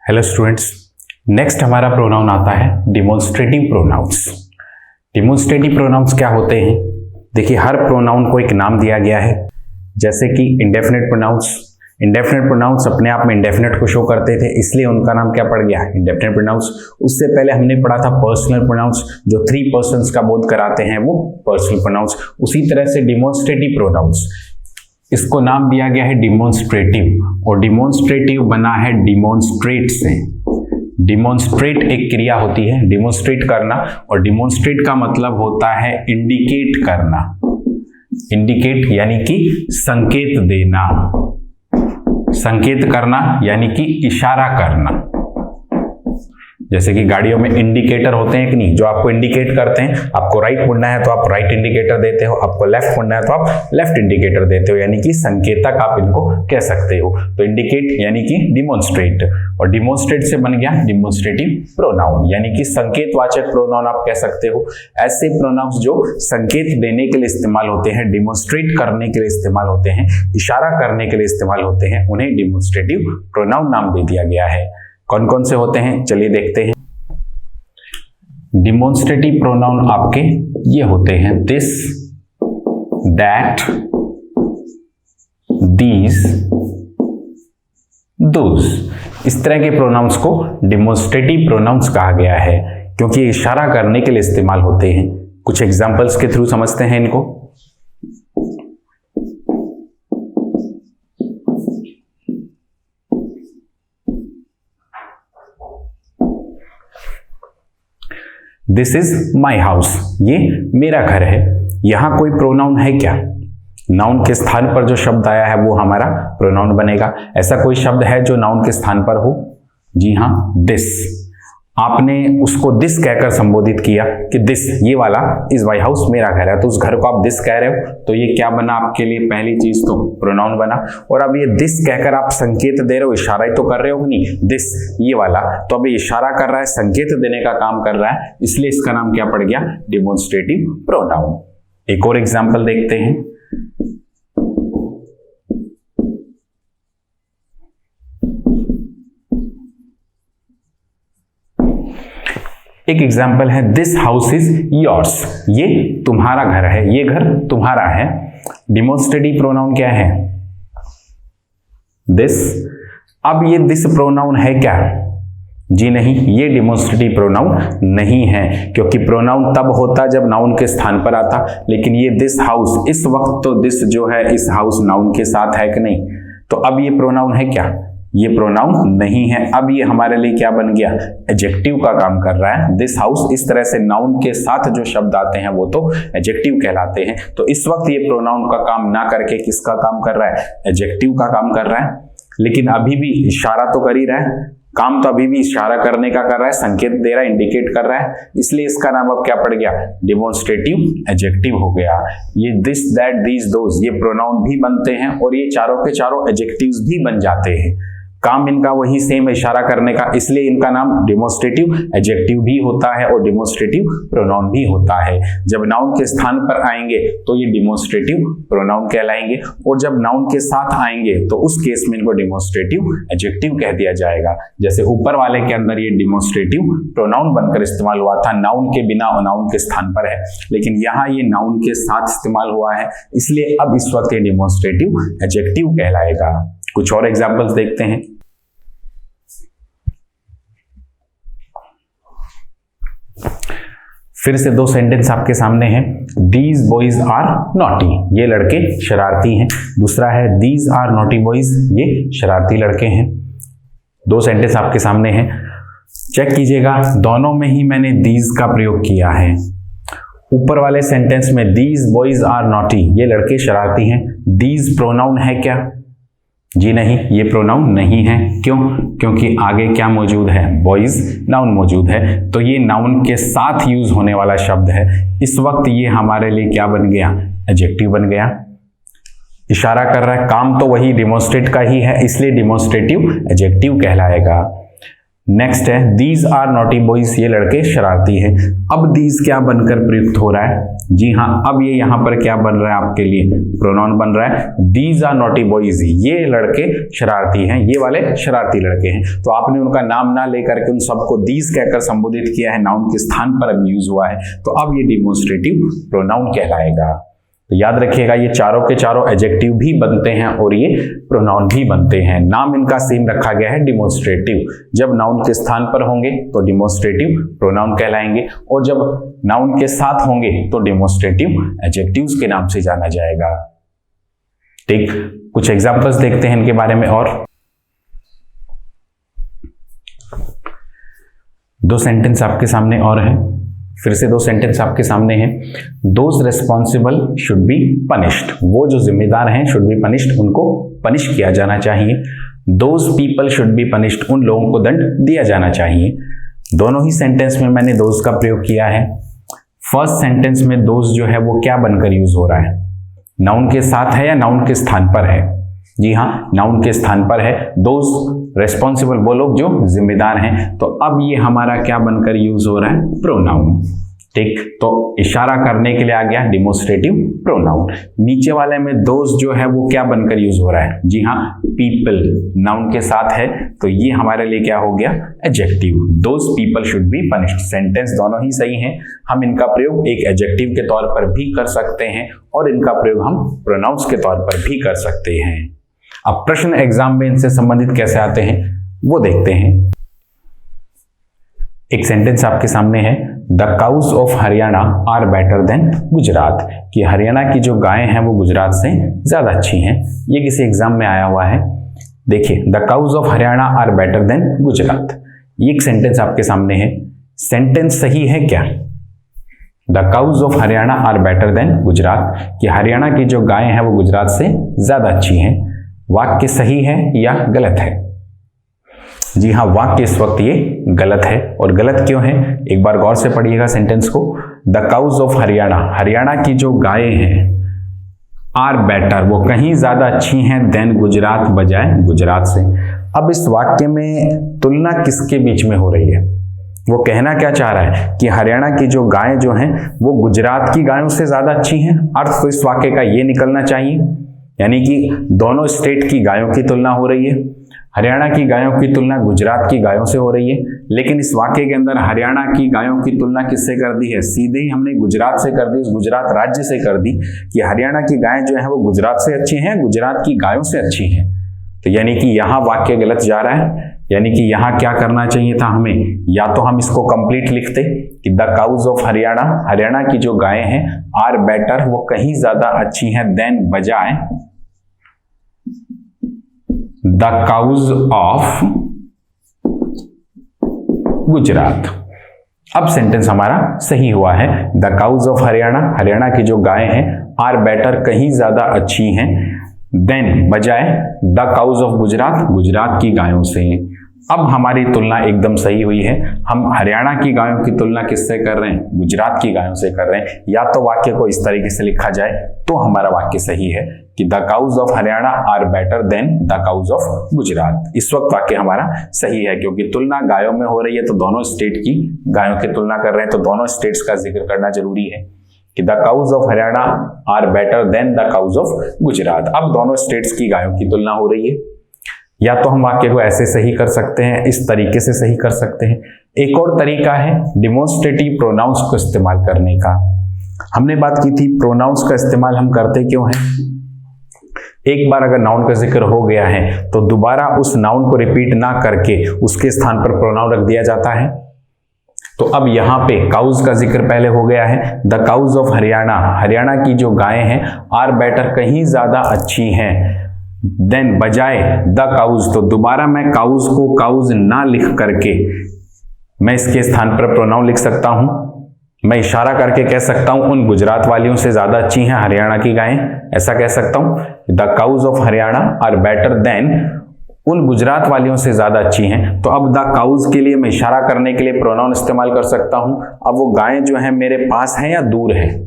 Hello students, next हमारा pronoun आता है डिमॉन्स्ट्रेटिव प्रोनाउंस। डिमॉन्स्ट्रेटिव प्रोनाउंस क्या होते हैं? देखिए, हर प्रोनाउन को एक नाम दिया गया है, जैसे कि इंडेफिनिट प्रोनाउंस। इंडेफिनिट प्रोनाउंस अपने आप में इंडेफिनिट को शो करते थे, इसलिए उनका नाम क्या पड़ गया? Indefinite pronouns. उससे पहले हमने पढ़ा था पर्सनल प्रोनाउंस, जो 3 पर्सन्स का बोध कराते हैं, वो पर्सनल प्रोनाउंस। उसी तरह से डिमॉन्स्ट्रेटिव प्रोनाउंस, इसको नाम दिया गया है डिमॉन्स्ट्रेटिव, और डिमॉन्स्ट्रेटिव बना है डिमॉन्स्ट्रेट से। डिमॉन्स्ट्रेट एक क्रिया होती है, डिमॉन्स्ट्रेट करना, और डिमॉन्स्ट्रेट का मतलब होता है इंडिकेट करना। इंडिकेट यानी कि संकेत देना, संकेत करना यानी कि इशारा करना। जैसे कि गाड़ियों में इंडिकेटर होते हैं कि नहीं, जो आपको इंडिकेट करते हैं। आपको राइट मुड़ना है तो आप राइट इंडिकेटर देते हो, आपको लेफ्ट मुड़ना है तो आप लेफ्ट इंडिकेटर देते हो, यानी कि संकेतक आप इनको कह सकते हो। तो इंडिकेट यानी कि डिमॉन्स्ट्रेट, और डिमॉन्स्ट्रेट से बन गया डिमॉन्स्ट्रेटिव प्रोनाउन, यानी कि संकेतवाचक प्रोनाउन आप कह सकते हो। ऐसे प्रोनाउंस जो संकेत देने के लिए इस्तेमाल होते हैं, डिमॉन्स्ट्रेट करने के लिए इस्तेमाल होते हैं, इशारा करने के लिए इस्तेमाल होते हैं, उन्हें डिमॉन्स्ट्रेटिव प्रोनाउन नाम दे दिया गया है। कौन कौन से होते हैं, चलिए देखते हैं। डिमॉन्स्ट्रेटिव प्रोनाउन आपके ये होते हैं दिस, दैट, दीज, दोज। इस तरह के प्रोनाउंस को डिमॉन्स्ट्रेटिव प्रोनाउंस कहा गया है, क्योंकि ये इशारा करने के लिए इस्तेमाल होते हैं। कुछ एग्जांपल्स के थ्रू समझते हैं इनको। दिस इज माई हाउस, ये मेरा घर है। यहां कोई प्रोनाउन है क्या? नाउन के स्थान पर जो शब्द आया है वो हमारा प्रोनाउन बनेगा। ऐसा कोई शब्द है जो नाउन के स्थान पर हो? जी हां, दिस। आपने उसको दिस कहकर संबोधित किया कि दिस, ये वाला इज माई हाउस, मेरा घर है, तो उस घर को आप दिस कह रहे हो, तो ये क्या बना आपके लिए? पहली चीज तो प्रोनाउन बना। और अब ये दिस कहकर आप संकेत दे रहे हो, इशारा ही तो कर रहे हो कि नहीं, दिस, ये वाला, तो अब ये इशारा कर रहा है, संकेत देने का काम कर रहा है, इसलिए इसका नाम क्या पड़ गया? Demonstrative pronoun. एक और एग्जाम्पल देखते हैं। एक एग्जाम्पल है दिस हाउस इज योर्स, ये तुम्हारा घर है, ये घर तुम्हारा है। डिमॉन्स्ट्रेटिव प्रोनाउन क्या है? दिस। अब ये दिस प्रोनाउन है क्या? जी नहीं, ये डिमॉन्स्ट्रेटिव प्रोनाउन नहीं है, क्योंकि प्रोनाउन तब होता जब नाउन के स्थान पर आता। लेकिन ये दिस हाउस, इस वक्त तो दिस जो है, इस हाउस नाउन के साथ है कि नहीं, तो अब ये प्रोनाउन है क्या? ये प्रोनाउन नहीं है। अब ये हमारे लिए क्या बन गया? एडजेक्टिव का काम कर रहा है। दिस हाउस, इस तरह से नाउन के साथ जो शब्द आते हैं वो तो एडजेक्टिव कहलाते हैं। तो इस वक्त ये प्रोनाउन का काम ना करके किसका काम कर रहा है? एडजेक्टिव का काम कर रहा है। लेकिन अभी भी इशारा तो कर ही रहा है, काम तो अभी भी इशारा करने का कर रहा है, संकेत दे रहा है, इंडिकेट कर रहा है, इसलिए इसका नाम अब क्या पड़ गया? डिमॉन्स्ट्रेटिव एडजेक्टिव हो गया। ये दिस, दैट, दीज, दोज, ये प्रोनाउन भी बनते हैं और ये चारों के चारों एडजेक्टिव्स भी बन जाते हैं। काम इनका वही सेम, इशारा करने का, इसलिए इनका नाम डिमॉन्स्ट्रेटिव एडजेक्टिव भी होता है और डिमॉन्स्ट्रेटिव प्रोनाउन भी होता है। जब नाउन के स्थान पर आएंगे तो ये डिमॉन्स्ट्रेटिव प्रोनाउन कहलाएंगे, और जब नाउन के साथ आएंगे तो उस केस में इनको डिमॉन्स्ट्रेटिव एडजेक्टिव कह दिया जाएगा। जैसे ऊपर वाले के अंदर ये डिमॉन्स्ट्रेटिव प्रोनाउन बनकर इस्तेमाल हुआ था, नाउन के बिना और नाउन के स्थान पर है, लेकिन यहाँ ये नाउन के साथ इस्तेमाल हुआ है, इसलिए अब इस वक्त ये डिमॉन्स्ट्रेटिव एडजेक्टिव कहलाएगा। कुछ और एग्जाम्पल्स देखते हैं। फिर से 2 सेंटेंस आपके सामने हैं। दीज बॉयज आर नॉटी, ये लड़के शरारती हैं। दूसरा है दीज आर नॉटी बॉयज, ये शरारती लड़के हैं। 2 सेंटेंस आपके सामने हैं, चेक कीजिएगा, दोनों में ही मैंने दीज का प्रयोग किया है। ऊपर वाले सेंटेंस में दीज बॉयज आर नॉटी, ये लड़के शरारती हैं, दीज प्रोनाउन है क्या? जी नहीं, ये प्रोनाउन नहीं है। क्यों? क्योंकि आगे क्या मौजूद है? बॉयज नाउन मौजूद है, तो ये नाउन के साथ यूज होने वाला शब्द है। इस वक्त ये हमारे लिए क्या बन गया? एडजेक्टिव बन गया। इशारा कर रहा है, काम तो वही डिमॉन्स्ट्रेट का ही है, इसलिए डिमॉन्स्ट्रेटिव एडजेक्टिव कहलाएगा। नेक्स्ट है दीज आर नॉटी बॉयज, ये लड़के शरारती हैं। अब दीज क्या बनकर प्रयुक्त हो रहा है? जी हाँ, अब ये यहाँ पर क्या बन रहा है आपके लिए, प्रोनाउन बन रहा है दीज आर नॉटी बॉयज, ये लड़के शरारती हैं, ये वाले शरारती लड़के हैं। तो आपने उनका नाम ना लेकर के उन सबको दीज कहकर संबोधित किया है, नाउन के स्थान पर अब यूज हुआ है, तो अब ये डिमोन्स्ट्रेटिव प्रोनाउन कहलाएगा। तो याद रखिएगा ये चारों के चारों एडजेक्टिव भी बनते हैं और ये प्रोनाउन भी बनते हैं। नाम इनका सेम रखा गया है डिमोन्स्ट्रेटिव, जब नाउन के स्थान पर होंगे तो डिमोन्स्ट्रेटिव प्रोनाउन कहलाएंगे और जब नाउन के साथ होंगे तो डिमोन्स्ट्रेटिव एडजेक्टिव्स के नाम से जाना जाएगा। ठीक, कुछ एग्जांपल्स देखते हैं इनके बारे में। और दो सेंटेंस आपके सामने और हैं, फिर से दो सेंटेंस आपके सामने हैं। Those responsible should be punished, वो जो जिम्मेदार हैं शुड बी पनिश्ड, उनको पनिश किया जाना चाहिए। Those people should be punished, उन लोगों को दंड दिया जाना चाहिए। दोनों ही सेंटेंस में मैंने दोज का प्रयोग किया है। फर्स्ट सेंटेंस में दोज जो है वो क्या बनकर यूज हो रहा है, नाउन के साथ है या नाउन के स्थान पर है? जी हाँ, नाउन के स्थान पर है। दोज रेस्पॉन्सिबल, वो लोग जो जिम्मेदार हैं। तो अब ये हमारा क्या बनकर यूज हो रहा है, प्रोनाउन। ठीक, तो इशारा करने के लिए आ गया डिमोन्स्ट्रेटिव प्रोनाउन। नीचे वाले में दोज जो है वो क्या बनकर यूज हो रहा है, जी हाँ, पीपल, नाउन के साथ है, तो ये हमारे लिए क्या हो गया, adjective. Those people should be punished. Sentence दोनों ही सही हैं, हम इनका प्रयोग एक एडजेक्टिव के तौर पर भी कर सकते हैं और इनका प्रयोग हम प्रोनाउंस के तौर पर भी कर सकते हैं। अब प्रश्न एग्जाम में इनसे संबंधित कैसे आते हैं वो देखते हैं। एक सेंटेंस आपके सामने है, the cows of Haryana are better than Gujarat, कि हरियाणा की जो गायें हैं वो गुजरात से ज्यादा अच्छी हैं। ये किसी एग्जाम में आया हुआ है। देखिए, the cows of Haryana are better than Gujarat, ये एक सेंटेंस आपके सामने है। सेंटेंस सही है क्या? The cows of Haryana are better than Gujarat, कि हरियाणा की जो गायें हैं वो गुजरात से ज्यादा अच्छी हैं। वाक्य सही है या गलत है? जी हाँ, वाक्य इस वक्त ये गलत है। और गलत क्यों है, एक बार गौर से पढ़िएगा सेंटेंस को। The cows of Haryana, Haryana की जो गायें हैं, आर बेटर, वो कहीं ज्यादा अच्छी हैं, देन गुजरात, बजाय गुजरात से। अब इस वाक्य में तुलना किसके बीच में हो रही है? वो कहना क्या चाह रहा है कि हरियाणा की जो गायें जो हैं वो गुजरात की गायों से ज्यादा अच्छी हैं। अर्थ तो इस वाक्य का ये निकलना चाहिए, यानी कि दोनों स्टेट की गायों की तुलना हो रही है। हरियाणा की गायों की तुलना गुजरात की गायों से हो रही है, लेकिन इस वाक्य के अंदर हरियाणा की गायों की तुलना किससे कर दी है? सीधे ही हमने गुजरात से कर दी, गुजरात राज्य से कर दी कि हरियाणा की गायें जो है वो गुजरात से अच्छी हैं, गुजरात की गायों से अच्छी हैं। तो यानी कि यहाँ वाक्य गलत जा रहा है। यानी कि यहाँ क्या करना चाहिए था हमें, या तो हम इसको कंप्लीट लिखते कि the cows of Haryana, Haryana की जो गायें हैं, आर बेटर, वो कहीं ज्यादा अच्छी हैं, देन, बजाय, द काउज ऑफ गुजरात। अब सेंटेंस हमारा सही हुआ है। The cows of Haryana, Haryana की जो गायें हैं, आर बेटर, कहीं ज्यादा अच्छी हैं, देन, बजाय, the cows of Gujarat, Gujarat की गायों से। अब हमारी तुलना एकदम सही हुई है। हम हरियाणा की गायों की तुलना किससे कर रहे हैं? गुजरात की गायों से कर रहे हैं। या तो वाक्य को इस तरीके से लिखा जाए तो हमारा वाक्य सही है कि the cows of Haryana are better than the cows of Gujarat. इस वक्त वाक्य हमारा सही है, क्योंकि तुलना गायों में हो रही है तो दोनों स्टेट की गायों की तुलना कर रहे हैं, तो दोनों स्टेट्स का जिक्र करना जरूरी है कि the cows of Haryana are better than the cows of Gujarat. अब दोनों स्टेट्स की गायों की तुलना हो रही है। या तो हम वाक्य को ऐसे सही कर सकते हैं, इस तरीके से सही कर सकते हैं। एक और तरीका है डिमोन्स्ट्रेटिव प्रोनाउंस को इस्तेमाल करने का। हमने बात की थी प्रोनाउंस का इस्तेमाल हम करते क्यों हैं। एक बार अगर नाउन का जिक्र हो गया है तो दोबारा उस नाउन को रिपीट ना करके उसके स्थान पर प्रोनाउन रख दिया जाता है। तो अब यहाँ पे काउज का जिक्र पहले हो गया है। The cows of Haryana, Haryana की जो गायें हैं, आर बेटर, कहीं ज्यादा अच्छी हैं, देन, बजाय, द काउज। तो दोबारा मैं काउज को काउज ना लिख करके मैं इसके स्थान पर प्रोनाउन लिख सकता हूं। मैं इशारा करके कह सकता हूं उन गुजरात वालियों से ज्यादा अच्छी हैं हरियाणा की गायें, ऐसा कह सकता हूं। The cows of Haryana are better than, उन गुजरात वालियों से ज्यादा अच्छी हैं। तो अब द काउज के लिए मैं इशारा करने के लिए प्रोनाउन इस्तेमाल कर सकता हूं। अब वो गायें जो हैं मेरे पास हैं या दूर हैं।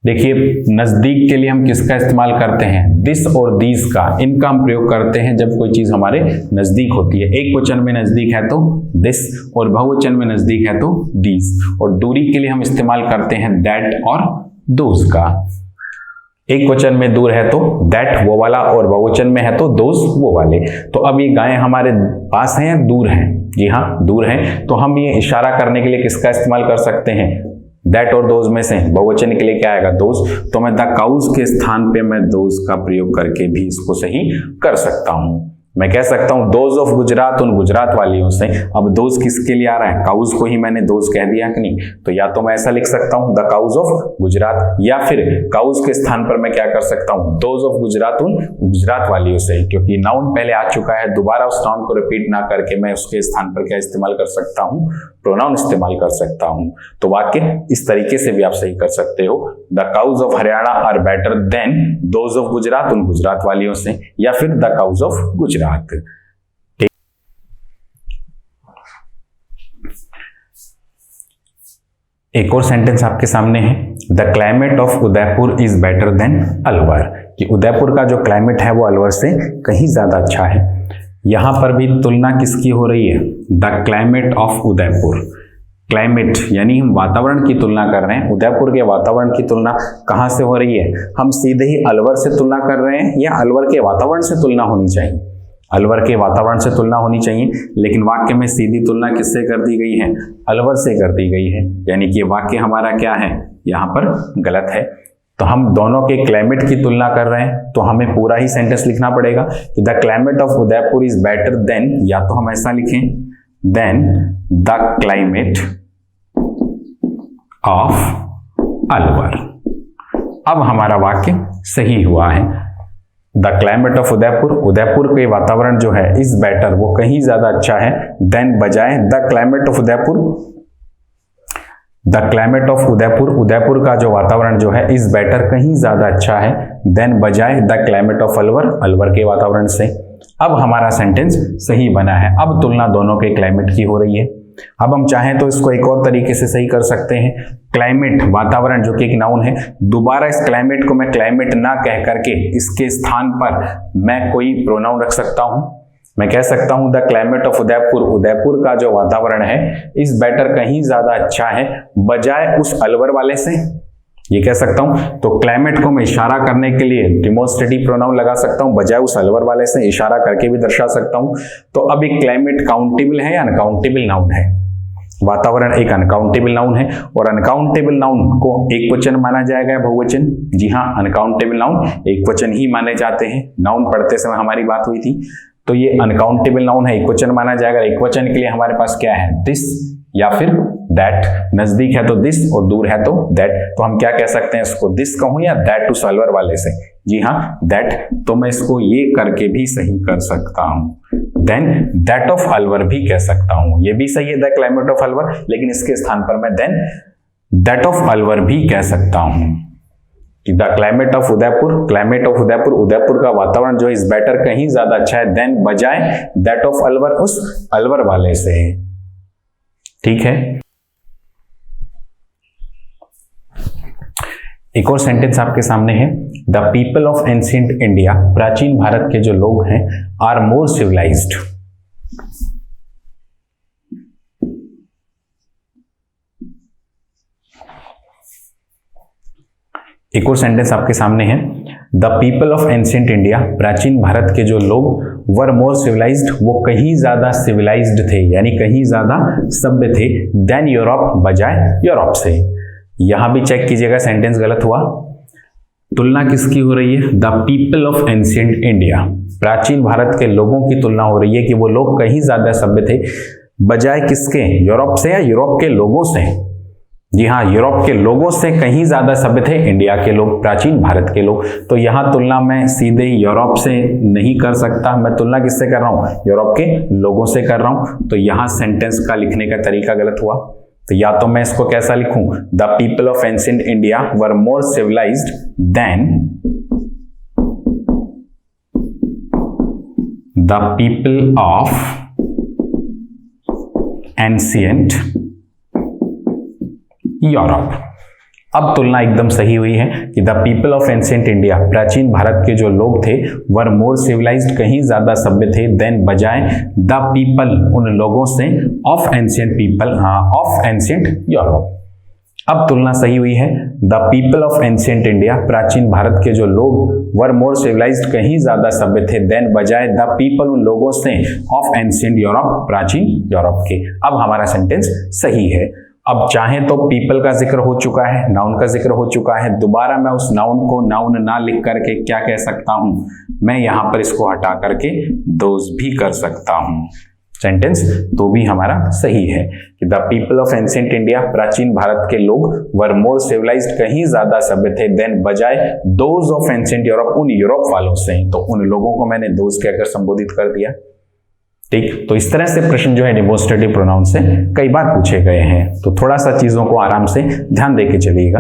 देखिए, नजदीक के लिए हम किसका इस्तेमाल करते हैं? दिस और दीज का। इनका हम प्रयोग करते हैं जब कोई चीज हमारे नजदीक होती है। एक वचन में नजदीक है तो दिस, और बहुवचन में नजदीक है तो दीज। और दूरी के लिए हम इस्तेमाल करते हैं दैट और दोज का। एक वचन में दूर है तो दैट वो वाला, और बहुवचन में है तो दोज वो वाले। तो अब ये गायें हमारे पास हैं या दूर हैं? जी हाँ, दूर हैं। तो हम ये इशारा करने के लिए किसका इस्तेमाल कर सकते हैं? दैट और दोज में से बहुवचन के लिए क्या आएगा? दोज। तो मैं द काउज के स्थान पे मैं दोज का प्रयोग करके भी इसको सही कर सकता हूं। मैं कह सकता हूं दोज ऑफ गुजरात, उन गुजरात वालियों से। अब दोज किसके लिए आ रहा है? काउज को ही मैंने दोज कह दिया कि नहीं? तो या तो मैं ऐसा लिख सकता हूं द काउज ऑफ गुजरात, या फिर काउज के स्थान पर मैं क्या कर सकता हूं? दोज ऑफ गुजरात, उन गुजरात वालियों से। क्योंकि नाउन पहले आ चुका है, दोबारा उस नाउन को रिपीट ना करके मैं उसके स्थान पर क्या इस्तेमाल कर सकता हूं? प्रोनाउन इस्तेमाल कर सकता हूं। तो वाक्य इस तरीके से भी आप सही कर सकते हो, the cows of Haryana are better than those of Gujarat, उन गुजरात वालियों से, या फिर द काउज ऑफ गुजरात। एक और सेंटेंस आपके सामने है, the climate of Udaipur is better then Alwar, कि उदयपुर का जो क्लाइमेट है वो अलवर से कहीं ज्यादा अच्छा है। यहां पर भी तुलना किसकी हो रही है? The climate of Udaipur. Climate यानी हम वातावरण की तुलना कर रहे हैं। उदयपुर के वातावरण की तुलना कहां से हो रही है? हम सीधे ही अलवर से तुलना कर रहे हैं, या अलवर के वातावरण से तुलना होनी चाहिए? अलवर के वातावरण से तुलना होनी चाहिए, लेकिन वाक्य में सीधी तुलना किससे कर दी गई है? अलवर से कर दी गई है। यानी कि वाक्य हमारा क्या है? यहां पर गलत है। तो हम दोनों के क्लाइमेट की तुलना कर रहे हैं, तो हमें पूरा ही सेंटेंस लिखना पड़ेगा कि the climate of Udaipur is better than, या तो हम ऐसा लिखें than the climate of Alwar. अब हमारा वाक्य सही हुआ है। The climate of Udaipur, Udaipur के वातावरण जो है इज बेटर, वो कहीं ज्यादा अच्छा है, देन बजाय the climate of Udaipur. The climate of Udaipur, Udaipur का जो वातावरण जो है इज बेटर, कहीं ज्यादा अच्छा है, देन बजाय the climate of Alwar, Alwar के वातावरण से। अब हमारा सेंटेंस सही बना है। अब तुलना दोनों के क्लाइमेट की हो रही है। अब हम चाहें तो इसको एक और तरीके से सही कर सकते हैं। क्लाइमेट वातावरण जो कि एक नाउन है, दोबारा इस क्लाइमेट को मैं क्लाइमेट ना कह करके इसके स्थान पर मैं कोई प्रोनाउन रख सकता हूं। मैं कह सकता हूं the climate of Udaipur, Udaipur का जो वातावरण है इस बेटर, कहीं ज्यादा अच्छा है, बजाय उस अलवर वाले से। ये कह सकता हूं। तो क्लाइमेट को मैं इशारा करने के लिए डिमोन्स्ट्रेटिव प्रोनाउन लगा सकता हूं, बजाय उस अलवर वाले से इशारा करके भी दर्शा सकता हूं। तो अब एक क्लाइमेट काउंटेबल है या अनकाउंटेबल नाउन है? वातावरण एक अनकाउंटेबल नाउन है, और अनकाउंटेबल नाउन को एक वचन माना जाएगा या बहुवचन? जी हाँ, अनकाउंटेबल नाउन एक वचन ही माने जाते हैं। नाउन पढ़ते समय हमारी बात हुई थी। तो ये अनकाउंटेबल नाउन है, एक वचन माना जाएगा। एक वचन के लिए हमारे पास क्या है? दिस या फिर दैट। नजदीक है तो दिस और दूर है तो दैट। तो हम क्या कह सकते हैं इसको? दिस कहूं या दैट उस अलवर वाले से? जी हाँ, दैट। तो मैं इसको ये करके भी सही कर सकता हूं। देन दैट ऑफ अलवर भी कह सकता हूं, ये भी सही है, द क्लाइमेट ऑफ अलवर, लेकिन इसके स्थान पर मैं देन दैट ऑफ अलवर भी कह सकता हूं कि the climate of Udaipur, climate of Udaipur, Udaipur का वातावरण जो इज बेटर, कहीं ज्यादा अच्छा है, देन बजाय दैट ऑफ अलवर, उस अलवर वाले से। ठीक है। एक और सेंटेंस आपके सामने है, the people of ancient India, प्राचीन भारत के जो लोग हैं, आर मोर सिविलाइज्ड। एक और सेंटेंस आपके सामने है, the people of ancient India, प्राचीन भारत के जो लोग, वर मोर सिविलाइज्ड, वो कहीं ज्यादा सिविलाइज्ड थे, यानी कहीं ज्यादा सभ्य थे, देन यूरोप, बजाय यूरोप से। यहां भी चेक कीजिएगा, सेंटेंस गलत हुआ। तुलना किसकी हो रही है? The people of ancient India, प्राचीन भारत के लोगों की तुलना हो रही है कि वो लोग कहीं ज्यादा सभ्य थे, बजाय किसके? यूरोप से या यूरोप के लोगों से? जी हाँ, यूरोप के लोगों से कहीं ज्यादा सभ्य थे इंडिया के लोग, प्राचीन भारत के लोग। तो यहां तुलना मैं सीधे यूरोप से नहीं कर सकता, मैं तुलना किससे कर रहा हूं? यूरोप के लोगों से कर रहा हूं। तो यहां सेंटेंस का लिखने का तरीका गलत हुआ। तो या तो मैं इसको कैसा लिखूं? The people of ancient India were more civilised than the people of ancient Europe. अब तुलना एकदम सही हुई है कि the people of ancient India, प्राचीन भारत के जो लोग थे, वर मोर सिविलाइज्ड, कहीं ज्यादा सभ्य थे, देन बजाय द पीपल, उन लोगों से, of ancient people, of ancient Europe. अब तुलना सही हुई है। The people of ancient India, प्राचीन भारत के जो लोग, वर मोर सिविलाइज्ड, कहीं ज्यादा सभ्य थे, देन बजाय द पीपल, उन लोगों से, ऑफ एंशिएंट यूरोप, प्राचीन यूरोप के। अब हमारा सेंटेंस सही है। अब चाहे तो पीपल का जिक्र हो चुका है, नाउन का जिक्र हो चुका है, दोबारा मैं उस नाउन को नाउन ना लिख करके क्या कह सकता हूं, मैं यहां पर इसको हटा करके दोज भी कर सकता हूं। सेंटेंस तो भी हमारा सही है कि the people of ancient India, प्राचीन भारत के लोग, वर मोर सिविलाइज्ड, कहीं ज्यादा सभ्य थे, देन बजाय दोज ऑफ एंशिएंट यूरोप, उन यूरोप वालों से। तो उन लोगों को मैंने दोज कहकर संबोधित कर दिया। ठीक, तो इस तरह से प्रश्न जो है डेमोन्स्ट्रेटिव प्रोनाउन से कई बार पूछे गए हैं, तो थोड़ा सा चीजों को आराम से ध्यान देके चलिएगा।